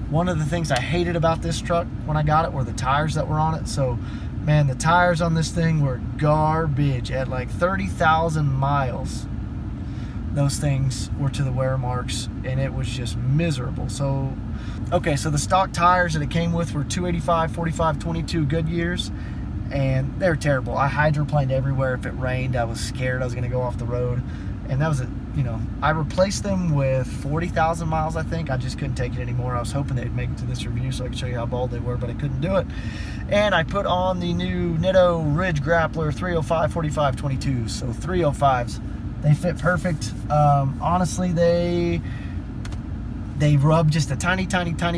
One of the things I hated about this truck when I got it were the tires that were on it. So, man, the tires on this thing were garbage. At like 30,000 miles, those things were to the wear marks, and it was just miserable. So, okay, so the stock tires that it came with were 285, 45, 22 Goodyears, and they were terrible. I hydroplaned everywhere. If it rained, I was scared I was going to go off the road. And that was it. You know, I replaced them with 40,000 miles, I think. I just couldn't take it anymore. I was hoping they'd make it to this review so I could show you how bald they were, but I couldn't do it. And I put on the new Nitto Ridge Grappler 305 45 22s. So 305s. They fit perfect. Honestly, they rub just a tiny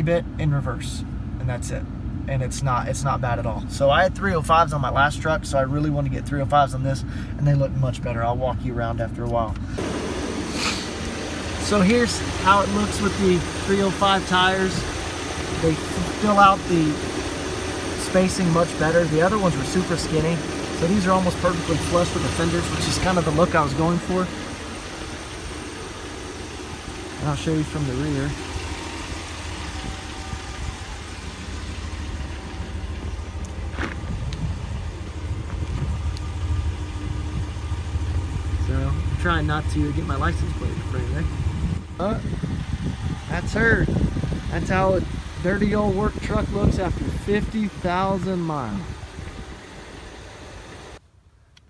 bit in reverse, and that's it. And it's not bad at all. So I had 305s on my last truck, so I really want to get 305s on this, and they look much better. I'll walk you around after a while. So here's how it looks with the 305 tires. They fill out the spacing much better. The other ones were super skinny, so these are almost perfectly flush with the fenders, which is kind of the look I was going for. And I'll show you from the rear. So I'm trying not to get my license plate in front of there. That's her. That's how a dirty old work truck looks after 50,000 miles.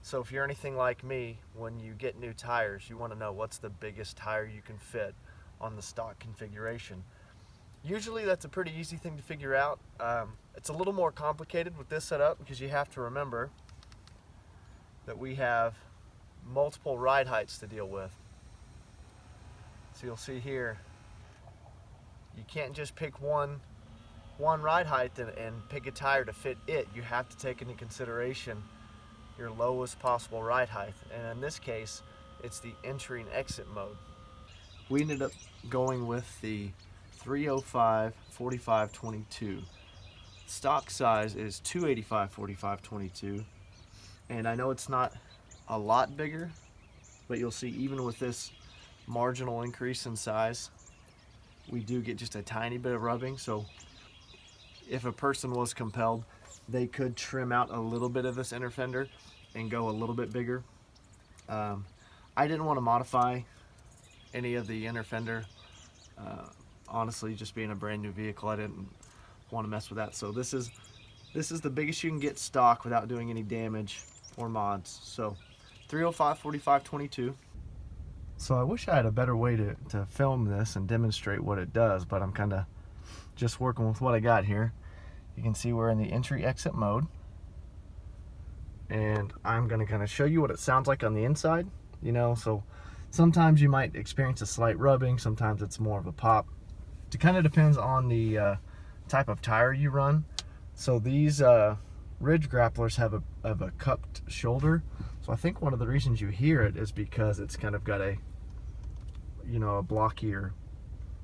So if you're anything like me, when you get new tires, you want to know what's the biggest tire you can fit on the stock configuration. Usually that's a pretty easy thing to figure out. It's a little more complicated with this setup because you have to remember that we have multiple ride heights to deal with. So you'll see here, you can't just pick one ride height and pick a tire to fit it. You have to take into consideration your lowest possible ride height, and in this case it's the entry and exit mode. We ended up going with the 305 45 22. Stock size is 285 45 22, and I know it's not a lot bigger, but you'll see even with this marginal increase in size, we do get just a tiny bit of rubbing. So if a person was compelled, they could trim out a little bit of this inner fender and go a little bit bigger. I didn't want to modify any of the inner fender. Honestly, just being a brand new vehicle, I didn't want to mess with that. So this is the biggest you can get stock without doing any damage or mods. So 305 45 22. So I wish I had a better way to film this and demonstrate what it does, but I'm kind of just working with what I got here. You can see we're in the entry exit mode, and I'm going to kind of show you what it sounds like on the inside. You know, so sometimes you might experience a slight rubbing, sometimes it's more of a pop. It kind of depends on the type of tire you run. So these Ridge Grapplers have a cupped shoulder, so I think one of the reasons you hear it is because it's kind of got a blockier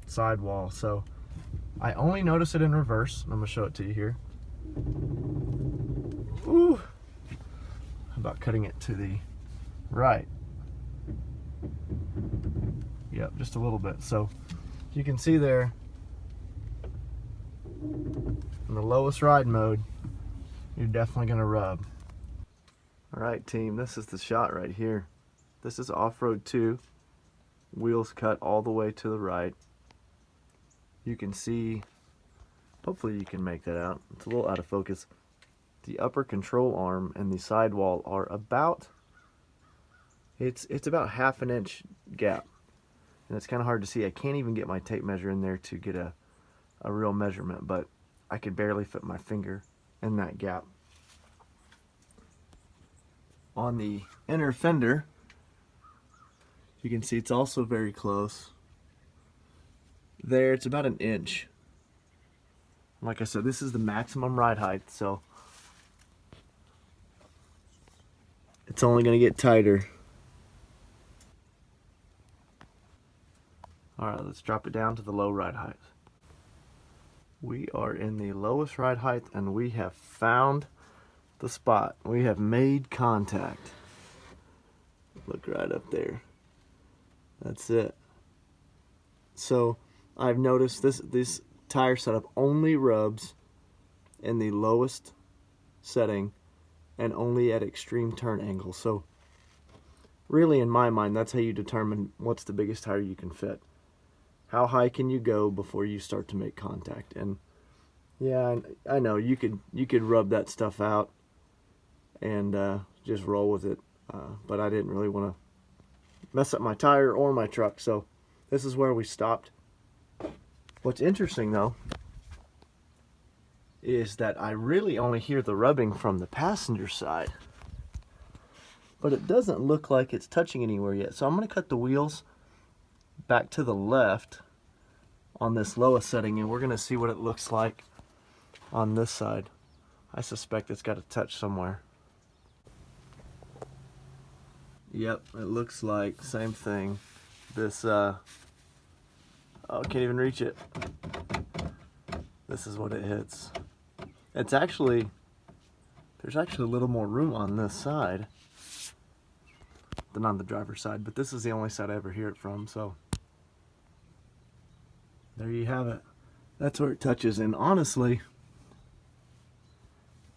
sidewall. So I only notice it in reverse. I'm gonna show it to you here. Ooh. How about cutting it to the right? Yep, just a little bit. So you can see there in the lowest ride mode, you're definitely gonna rub. All right, team, this is the shot right here. This is off-road 2. Wheels cut all the way to the right. You can see, hopefully you can make that out. It's a little out of focus. The upper control arm and the sidewall are about, it's about ½ an inch gap. And it's kind of hard to see. I can't even get my tape measure in there to get a real measurement, but I could barely fit my finger in that gap. On the inner fender, you can see it's also very close. There, it's about 1 inch. Like I said, this is the maximum ride height, so it's only going to get tighter. Alright, let's drop it down to the low ride height. We are in the lowest ride height, and we have found the spot. We have made contact. Look right up there. That's it. So I've noticed this tire setup only rubs in the lowest setting and only at extreme turn angles. So really, in my mind, that's how you determine what's the biggest tire you can fit. How high can you go before you start to make contact? And yeah, I know you could rub that stuff out and just roll with it, but I didn't really want to mess up my tire or my truck, so this is where we stopped. What's interesting though is that I really only hear the rubbing from the passenger side, but it doesn't look like it's touching anywhere yet. So I'm going to cut the wheels back to the left on this lowest setting, and we're going to see what it looks like on this side. I suspect it's got to touch somewhere. Yep, it looks like same thing. This oh, can't even reach it. This is what it hits. It's actually, there's actually a little more room on this side than on the driver's side, but this is the only side I ever hear it from, so there you have it. That's where it touches, and honestly,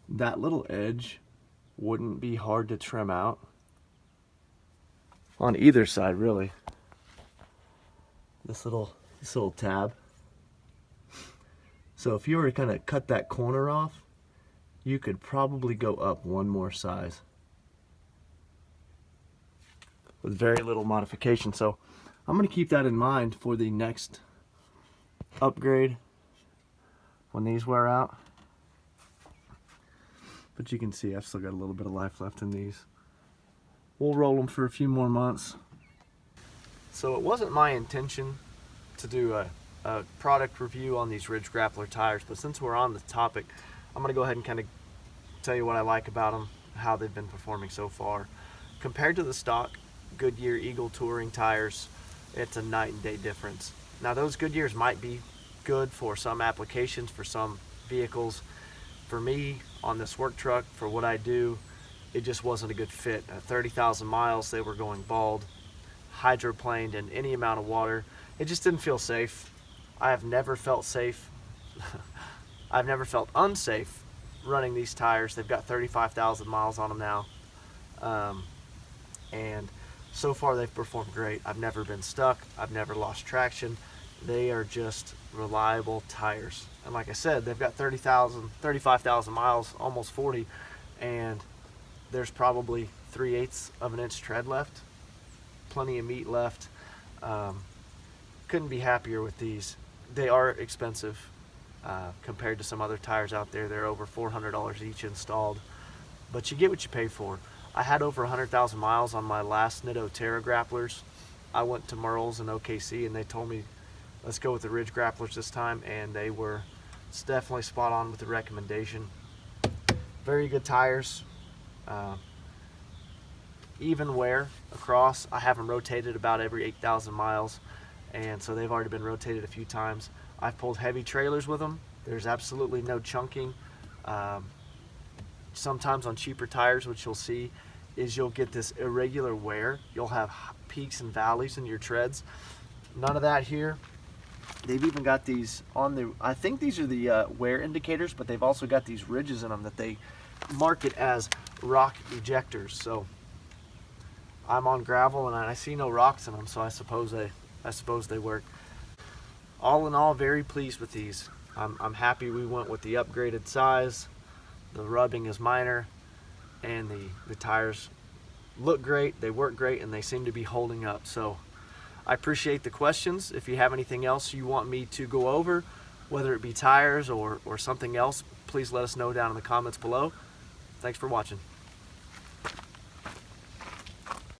that little edge wouldn't be hard to trim out on either side, really. This little tab. So if you were to kind of cut that corner off, you could probably go up one more size with very little modification. So I'm going to keep that in mind for the next upgrade when these wear out. But you can see I've still got a little bit of life left in these. We'll roll them for a few more months. So it wasn't my intention to do a product review on these Ridge Grappler tires, but since we're on the topic, I'm going to go ahead and kind of tell you what I like about them, how they've been performing so far. Compared to the stock Goodyear Eagle Touring tires, it's a night and day difference. Now those Goodyears might be good for some applications, for some vehicles. For me, on this work truck, for what I do, it just wasn't a good fit. At 30,000 miles, they were going bald, hydroplaned in any amount of water. It just didn't feel safe. I have never felt safe. I've never felt unsafe running these tires. They've got 35,000 miles on them now. And so far they've performed great. I've never been stuck. I've never lost traction. They are just reliable tires. And like I said, they've got 35,000 miles, almost 40, and there's probably 3/8 of an inch tread left. Plenty of meat left. Couldn't be happier with these. They are expensive compared to some other tires out there. They're over $400 each installed, but you get what you pay for. I had over 100,000 miles on my last Nitto Ridge Grapplers. I went to Merle's in OKC and they told me, let's go with the Ridge Grapplers this time, and they were definitely spot on with the recommendation. Very good tires. Even wear across. I have them rotated about every 8,000 miles, and so they've already been rotated a few times. I've pulled heavy trailers with them. There's absolutely no chunking. Sometimes on cheaper tires, what you'll see is you'll get this irregular wear. You'll have peaks and valleys in your treads. None of that here. They've even got these on the, I think these are the wear indicators, but they've also got these ridges in them that they market as rock ejectors. So I'm on gravel and I see no rocks in them, so I suppose they work. All in all, very pleased with these. I'm happy we went with the upgraded size. The rubbing is minor, and the tires look great, they work great, and they seem to be holding up. So I appreciate the questions. If you have anything else you want me to go over, whether it be tires or something else, please let us know down in the comments below. Thanks for watching.